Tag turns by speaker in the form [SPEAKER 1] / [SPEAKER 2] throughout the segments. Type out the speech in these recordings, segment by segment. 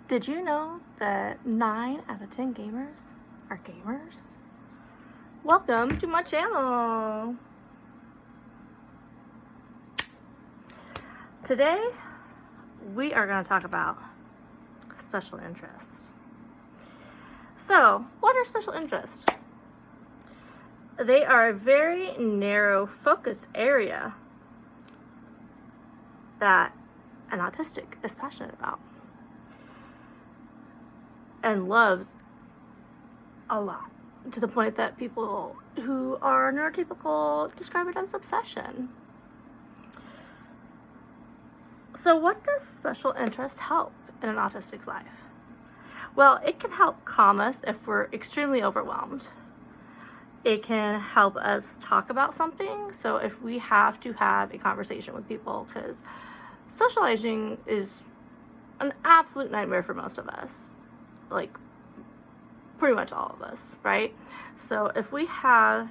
[SPEAKER 1] Did you know that 9 out of 10 gamers are gamers? Welcome to my channel. Today, we are going to talk about special interests. So, what are special interests? They are a very narrow, focused area that an autistic is passionate about and loves a lot, to the point that people who are neurotypical describe it as obsession. So what does special interest help in an autistic's life? Well, it can help calm us if we're extremely overwhelmed. It can help us talk about something. So if we have to have a conversation with people, because socializing is an absolute nightmare for most of us, like pretty much all of us, right? So if we have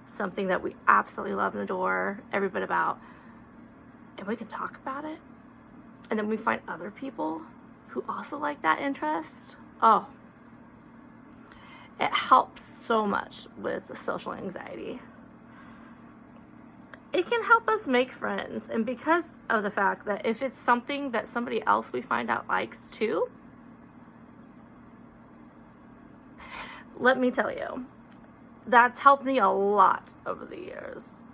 [SPEAKER 1] something that we absolutely love and adore every bit about, and we can talk about it, and then we find other people who also like that interest, it helps so much with social anxiety. It can help us make friends, and because of the fact that if it's something that somebody else we find out likes too, let me tell you, that's helped me a lot over the years.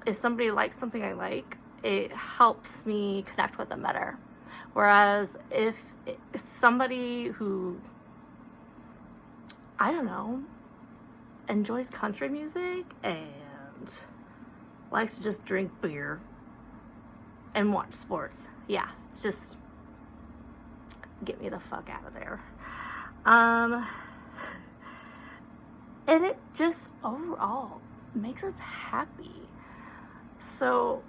[SPEAKER 1] If somebody likes something I like, it helps me connect with them better. Whereas if it's somebody who, I don't know, enjoys country music and likes to just drink beer and watch sports, yeah, it's just, get me the fuck out of there. And it just overall makes us happy. So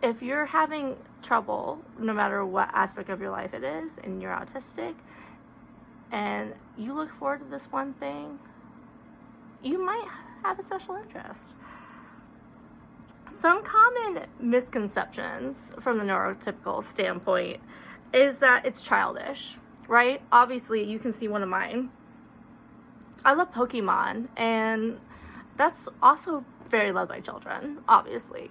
[SPEAKER 1] if you're having trouble, no matter what aspect of your life it is, and you're autistic, and you look forward to this one thing, you might have a special interest. Some common misconceptions from the neurotypical standpoint is that it's childish, right? Obviously, you can see one of mine. I love Pokemon, and that's also very loved by children, obviously.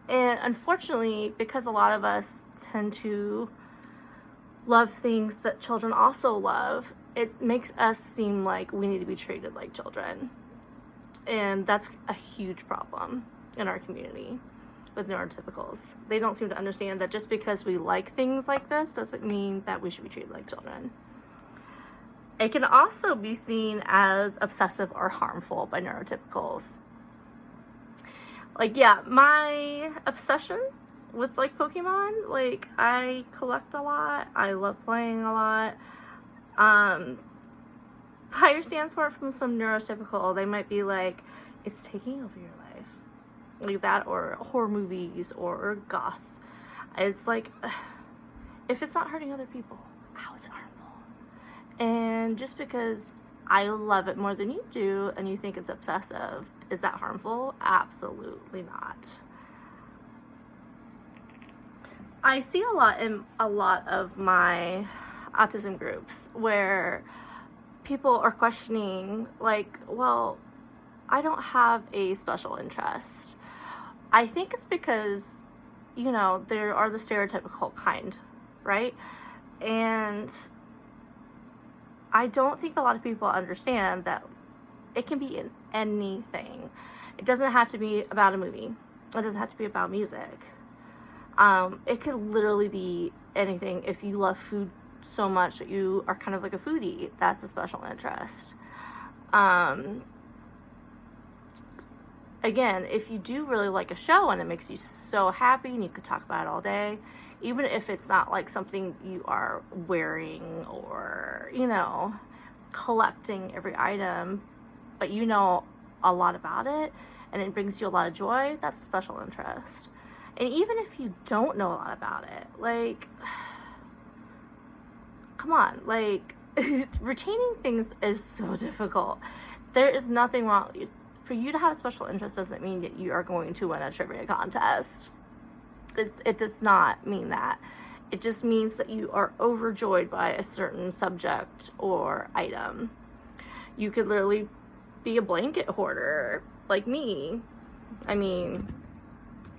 [SPEAKER 1] And unfortunately, because a lot of us tend to love things that children also love, it makes us seem like we need to be treated like children. And that's a huge problem in our community with neurotypicals. They don't seem to understand that just because we like things like this doesn't mean that we should be treated like children. It can also be seen as obsessive or harmful by neurotypicals. Like, yeah, my obsessions with, like, Pokemon, like, I collect a lot. I love playing a lot. Higher standpoint from some neurotypical, they might be like, it's taking over your life. Like that, or horror movies, or goth. It's like, if it's not hurting other people, how is it harmful? And just because I love it more than you do and you think it's obsessive, is that harmful? Absolutely not. I see a lot in a lot of my autism groups where people are questioning, like, well, I don't have a special interest. I think it's because, you know, there are the stereotypical kind, right? And I don't think a lot of people understand that it can be in anything. It doesn't have to be about a movie. It doesn't have to be about music. It could literally be anything. If you love food so much that you are kind of like a foodie, that's a special interest. Again, if you do really like a show and it makes you so happy and you could talk about it all day, even if it's not like something you are wearing or, you know, collecting every item, but you know a lot about it and it brings you a lot of joy, that's a special interest. And even if you don't know a lot about it, like, come on, like, retaining things is so difficult. There is nothing wrong. For you to have a special interest doesn't mean that you are going to win a trivia contest. It does not mean that. It just means that you are overjoyed by a certain subject or item. You could literally be a blanket hoarder like me. I mean,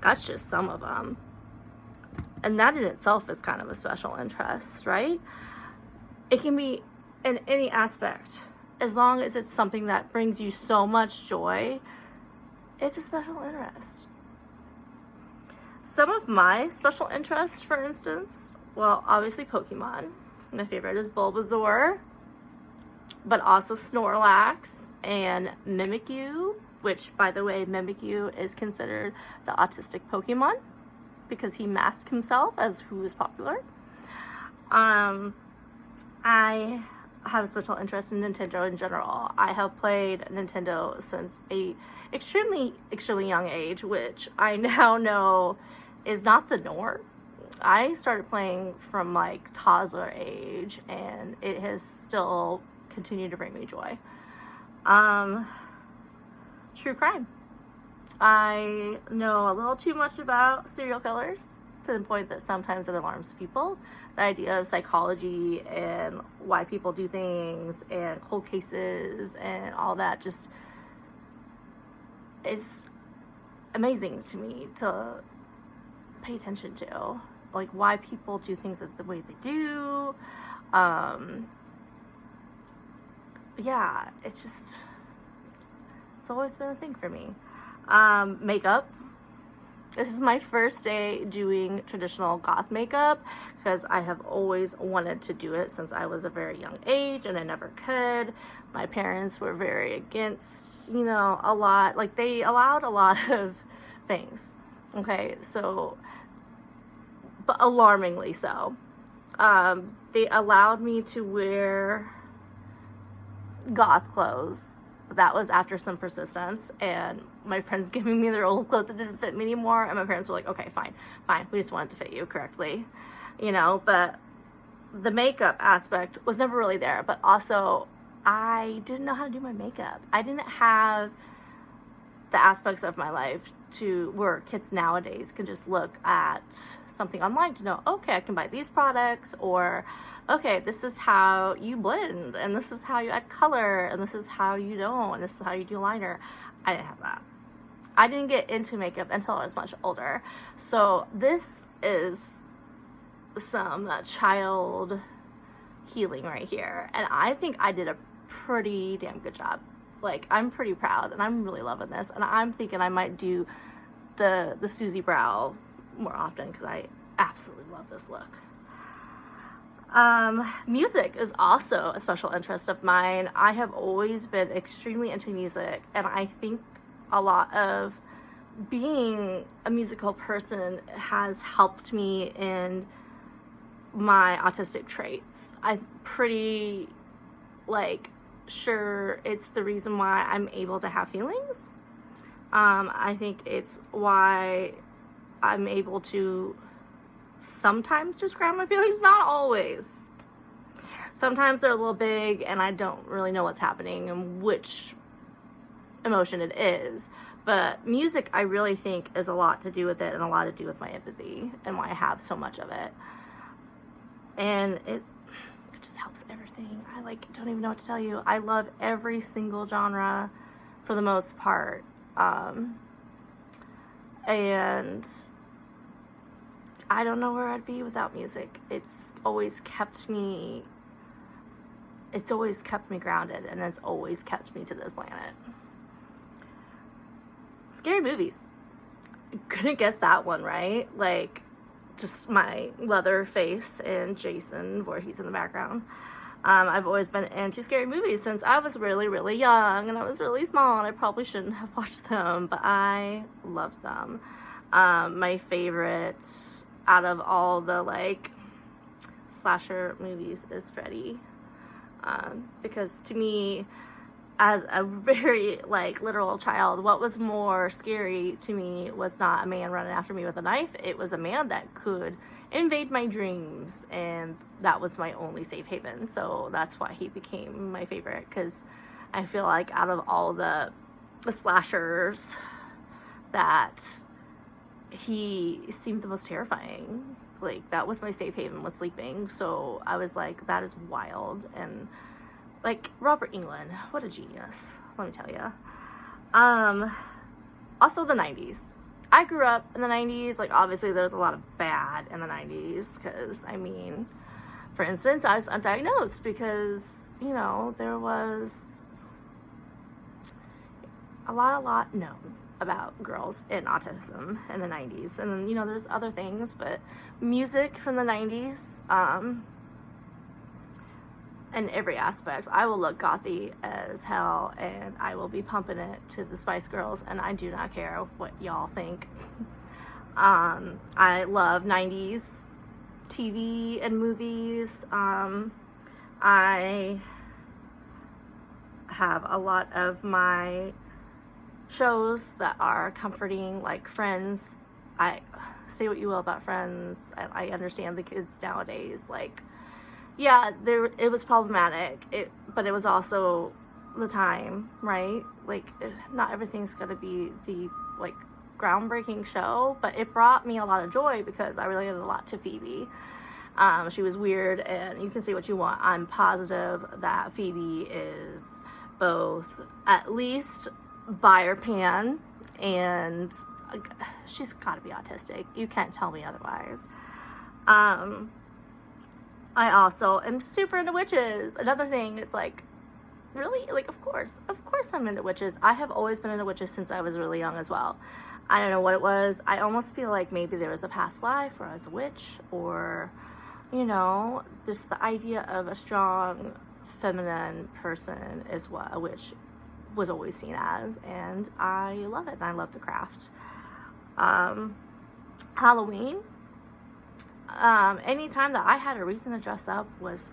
[SPEAKER 1] that's just some of them. And that in itself is kind of a special interest, right? It can be in any aspect. As long as it's something that brings you so much joy, it's a special interest. Some of my special interests, for instance, well, obviously Pokemon. My favorite is Bulbasaur, but also Snorlax and Mimikyu, which, by the way, Mimikyu is considered the autistic Pokemon because he masks himself as who is popular. I have a special interest in Nintendo in general. I have played Nintendo since a extremely young age, which I now know is not the norm. I started playing from like toddler age, and it has still continued to bring me joy. True crime. I know a little too much about serial killers to the point that sometimes it alarms people. The idea of psychology and why people do things and cold cases and all that just is amazing to me to pay attention to. Like why people do things the way they do. Yeah, it's always been a thing for me. Makeup. This is my first day doing traditional goth makeup because I have always wanted to do it since I was a very young age and I never could. My parents were very against, a lot. Like they allowed a lot of things. Okay, so, but alarmingly so. They allowed me to wear goth clothes. That was after some persistence, and my friends giving me their old clothes that didn't fit me anymore, and my parents were like, okay, fine, we just want it to fit you correctly, but the makeup aspect was never really there. But also, I didn't know how to do my makeup. I didn't have the aspects of my life to where kids nowadays can just look at something online to know, okay, I can buy these products, or okay, this is how you blend, and this is how you add color, and this is how you don't, and this is how you do liner. I didn't have that. I didn't get into makeup until I was much older. So this is some child healing right here. And I think I did a pretty damn good job. Like, I'm pretty proud, and I'm really loving this. And I'm thinking I might do the Susie brow more often because I absolutely love this look. Music is also a special interest of mine. I have always been extremely into music, and I think a lot of being a musical person has helped me in my autistic traits. I'm pretty, sure it's the reason why I'm able to have feelings. I think it's why I'm able to sometimes describe my feelings, not always. Sometimes they're a little big and I don't really know what's happening and which emotion it is. But music, I really think, is a lot to do with it and a lot to do with my empathy and why I have so much of it. And it just helps everything. I don't even know what to tell you. I love every single genre for the most part. And I don't know where I'd be without music. It's always kept me grounded, and it's always kept me to this planet. Scary movies. Couldn't guess that one, right? Just my leather face and Jason Voorhees in the background. I've always been into scary movies since I was really, really young, and I was really small, and I probably shouldn't have watched them, but I loved them. My favorite out of all the slasher movies is Freddy, because to me, as a very literal child, what was more scary to me was not a man running after me with a knife. It was a man that could invade my dreams, and that was my only safe haven. So that's why he became my favorite, because I feel like out of all the slashers, that he seemed the most terrifying. Like, that was my safe haven, was sleeping. So I was like, that is wild. And like, Robert Englund, what a genius, let me tell you. Also the 90s. I grew up in the 90s. Like, obviously there was a lot of bad in the 90s, because I mean, for instance, I was undiagnosed because, you know, there was a lot known about girls and autism in the 90s. And then, you know, there's other things, but music from the 90s, in every aspect, I will look gothy as hell, and I will be pumping it to the Spice Girls, and I do not care what y'all think. I love 90s TV and movies. I have a lot of my shows that are comforting, like Friends. I say what you will about Friends. I understand the kids nowadays. Like, yeah, it was problematic. But it was also the time, right? Like, not everything's gonna be the like groundbreaking show, but it brought me a lot of joy because I related a lot to Phoebe. She was weird, and you can say what you want. I'm positive that Phoebe is both at least bi or pan, and she's got to be autistic. You can't tell me otherwise. I also am super into witches. Another thing, it's like, really? Like, of course I'm into witches. I have always been into witches since I was really young as well. I don't know what it was. I almost feel like maybe there was a past life where I was a witch, or, you know, just the idea of a strong feminine person is what a witch was always seen as, and I love it, and I love the craft. Halloween, anytime that I had a reason to dress up was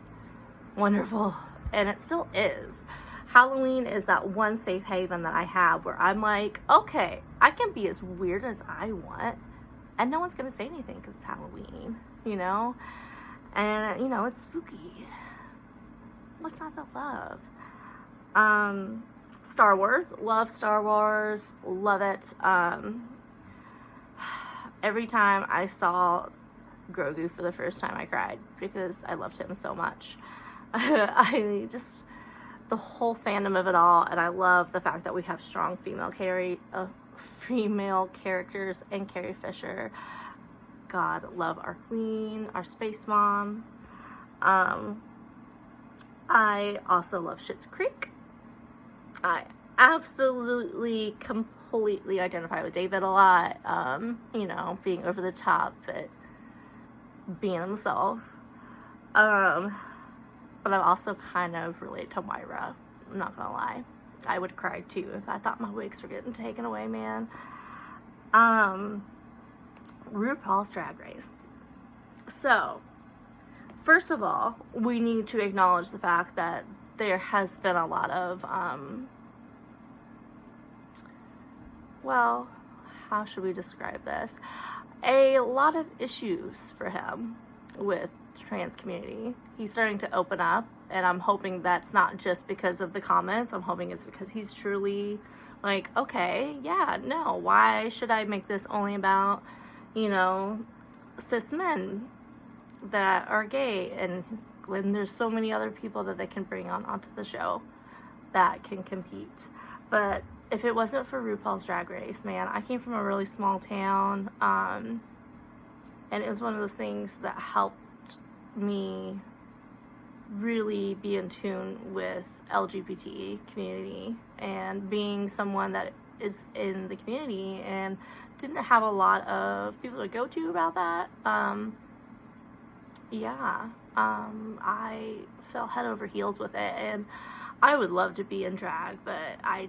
[SPEAKER 1] wonderful, and it still is. Halloween is that one safe haven that I have where I'm like, okay, I can be as weird as I want, and no one's gonna say anything because it's Halloween, you know? And, you know, it's spooky. What's not to love? Star Wars. Love Star Wars. Love it. Every time I saw Grogu for the first time, I cried because I loved him so much. I just, the whole fandom of it all, and I love the fact that we have strong female characters, and Carrie Fisher. God, love our queen, our space mom. I also love Schitt's Creek. I absolutely, completely identify with David a lot. You know, being over the top, but being himself. But I also kind of relate to Myra. I'm not gonna lie. I would cry too if I thought my wigs were getting taken away, man. RuPaul's Drag Race. So, first of all, we need to acknowledge the fact that there has been a lot of, well, how should we describe this? A lot of issues for him with the trans community. He's starting to open up, and I'm hoping that's not just because of the comments. I'm hoping it's because he's truly like, okay, yeah, no, why should I make this only about, you know, cis men that are gay, and when there's so many other people that they can bring onto the show that can compete. But if it wasn't for RuPaul's Drag Race, man, I came from a really small town, and it was one of those things that helped me really be in tune with LGBT community, and being someone that is in the community and didn't have a lot of people to go to about that. I fell head over heels with it, and I would love to be in drag, but I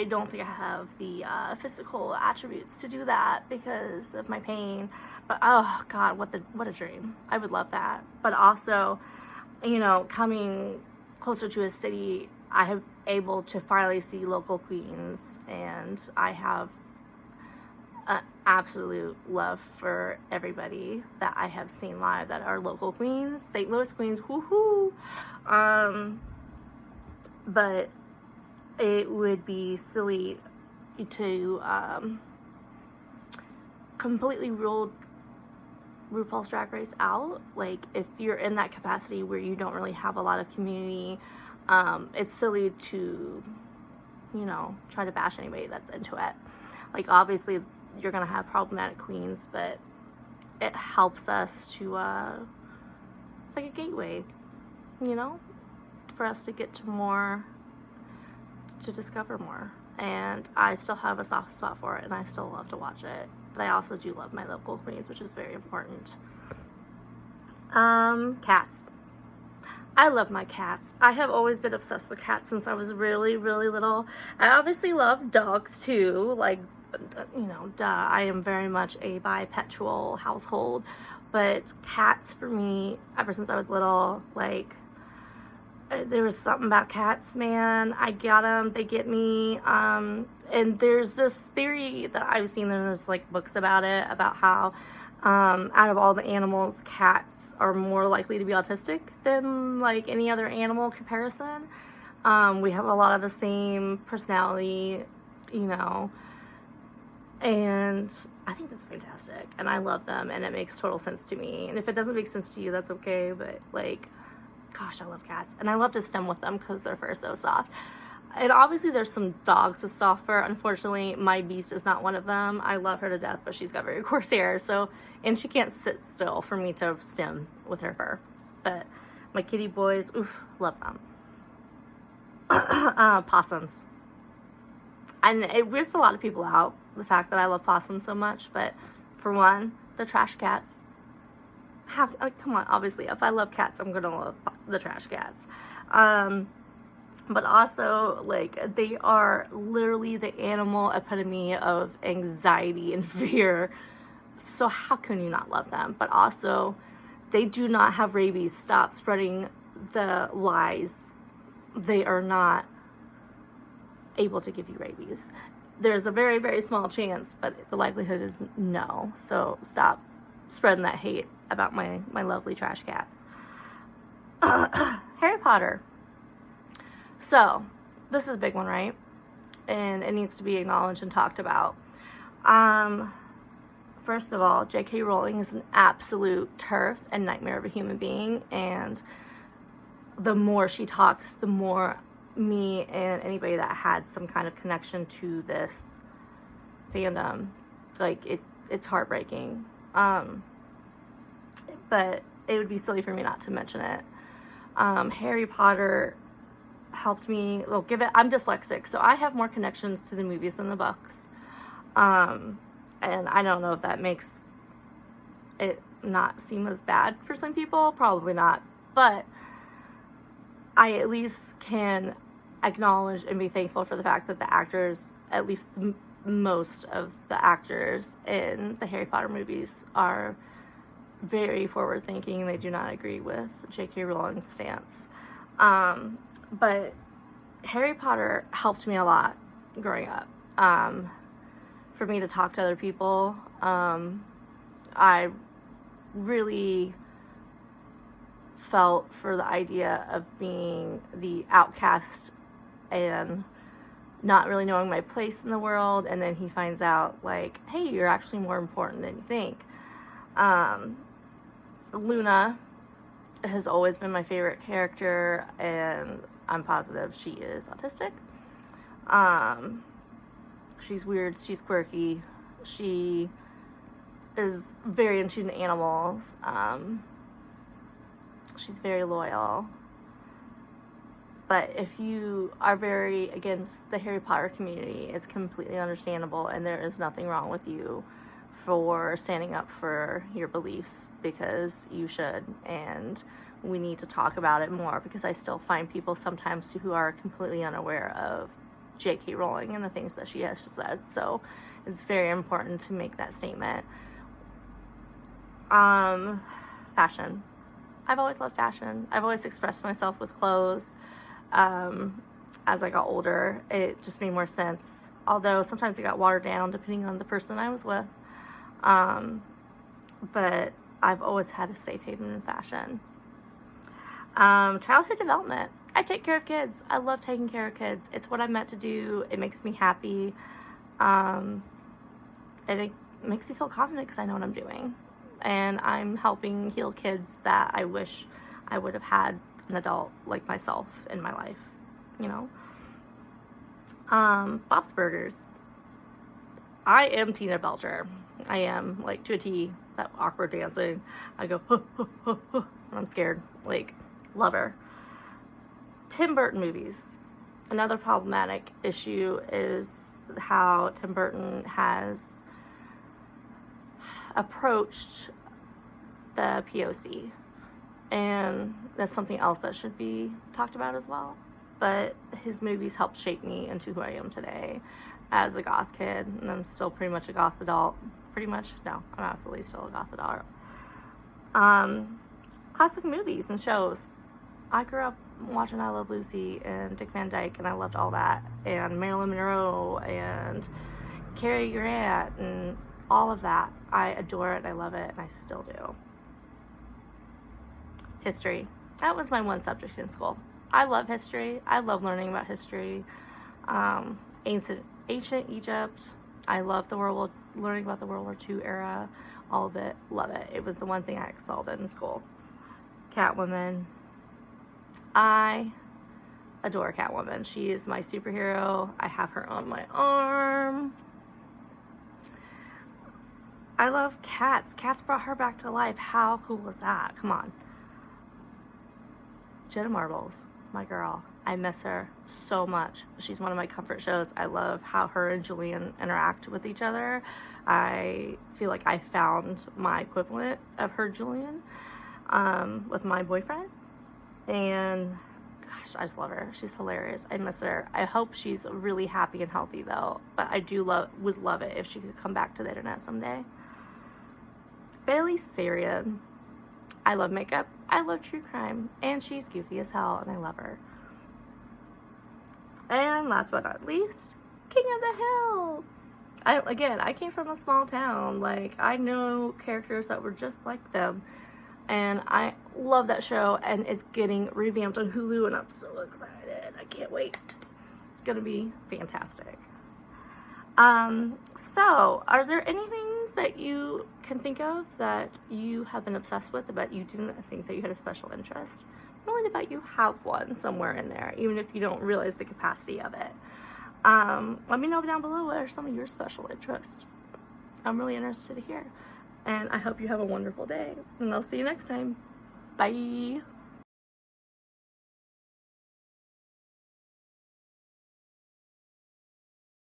[SPEAKER 1] don't think I have the physical attributes to do that because of my pain. But oh God, what a dream. I would love that. But also, you know, coming closer to a city, I have able to finally see local queens, and I have an absolute love for everybody that I have seen live that are local queens, St. Louis queens, woohoo! But it would be silly to completely rule RuPaul's Drag Race out. Like, if you're in that capacity where you don't really have a lot of community, it's silly to, you know, try to bash anybody that's into it. Like, obviously, you're gonna have problematic queens, but it helps us to, it's like a gateway, you know, for us to get to more, to discover more. And I still have a soft spot for it, and I still love to watch it. But I also do love my local queens, which is very important. Cats. I love my cats. I have always been obsessed with cats since I was really, really little. I obviously love dogs too. Like, you know, duh. I am very much a bipedal household. But cats for me, ever since I was little, like, there was something about cats, man. I got them. They get me. And there's this theory that I've seen, there's like books about it, about how out of all the animals, cats are more likely to be autistic than like any other animal comparison. We have a lot of the same personality, you know, and I think that's fantastic. And I love them, and it makes total sense to me. And if it doesn't make sense to you, that's okay. But like, gosh, I love cats. And I love to stim with them because their fur is so soft. And obviously there's some dogs with soft fur. Unfortunately, my beast is not one of them. I love her to death, but she's got very coarse hair. So, and she can't sit still for me to stim with her fur. But my kitty boys, oof, love them. Possums. And it weirds a lot of people out, the fact that I love possums so much. But for one, the trash cats. Come on, obviously, if I love cats, I'm gonna love the trash cats. But also, like, they are literally the animal epitome of anxiety and fear. So how can you not love them? But also, they do not have rabies. Stop spreading the lies. They are not able to give you rabies. There's a very, very small chance, but the likelihood is no. So stop spreading that hate about my lovely trash cats. Harry Potter. So, this is a big one, right? And it needs to be acknowledged and talked about. First of all, J.K. Rowling is an absolute turf and nightmare of a human being. And the more she talks, the more me and anybody that had some kind of connection to this fandom, like, it's heartbreaking. But it would be silly for me not to mention it. Harry Potter helped me, I'm dyslexic, so I have more connections to the movies than the books. And I don't know if that makes it not seem as bad for some people, probably not, but I at least can acknowledge and be thankful for the fact that the actors, at least most of the actors in the Harry Potter movies, are very forward thinking. They do not agree with J.K. Rowling's stance. But Harry Potter helped me a lot growing up. For me to talk to other people, I really felt for the idea of being the outcast and not really knowing my place in the world, and then he finds out, like, hey, you're actually more important than you think. Luna has always been my favorite character, and I'm positive she is autistic. She's weird, she's quirky, she is very in tune to animals, she's very loyal. But if you are very against the Harry Potter community, it's completely understandable, and there is nothing wrong with you for standing up for your beliefs, because you should, and we need to talk about it more, because I still find people sometimes who are completely unaware of J.K. Rowling and the things that she has said. So it's very important to make that statement. Fashion. I've always loved fashion. I've always expressed myself with clothes. As I got older, it just made more sense. Although sometimes it got watered down depending on the person I was with. But I've always had a safe haven in fashion. Childhood development. I take care of kids. I love taking care of kids. It's what I'm meant to do. It makes me happy. And it makes me feel confident because I know what I'm doing. and I'm helping heal kids that I wish I would have had an adult like myself in my life, you know. Bob's Burgers. I am Tina Belcher. I am, like, to a T. That awkward dancing. I go, huh, huh, huh, huh, when I'm scared. Like, love her. Tim Burton movies. Another problematic issue is how Tim Burton has approached the POC. And that's something else that should be talked about as well. But his movies helped shape me into who I am today as a goth kid. And I'm still pretty much a goth adult. Pretty much? No, I'm absolutely still a goth adult. Classic movies and shows. I grew up watching I Love Lucy and Dick Van Dyke, and I loved all that. And Marilyn Monroe and Cary Grant and all of that. I adore it, I love it, and I still do. History. That was my one subject in school. I love history. I love learning about history. Ancient Egypt. I love learning about the World War II era. All of it. Love it. It was the one thing I excelled in school. Catwoman. I adore Catwoman. She is my superhero. I have her on my arm. I love cats. Cats brought her back to life. How cool was that? Come on. Jenna Marbles, my girl. I miss her so much. She's one of my comfort shows. I love how her and Julian interact with each other. I feel like I found my equivalent of her, Julian, with my boyfriend. And gosh, I just love her. She's hilarious. I miss her. I hope she's really happy and healthy though. But I would love it if she could come back to the internet someday. Bailey Sarian. I love makeup. I love true crime. And she's goofy as hell, and I love her. And last but not least, King of the Hill. I came from a small town. Like, I know characters that were just like them. And I love that show, and it's getting revamped on Hulu, and I'm so excited. I can't wait. It's going to be fantastic. So, are there anything that you can think of that you have been obsessed with, but you didn't think that you had a special interest? Really, about you have one somewhere in there, even if you don't realize the capacity of it. Let me know down below what are some of your special interests. I'm really interested to hear. And I hope you have a wonderful day. And I'll see you next time. Bye.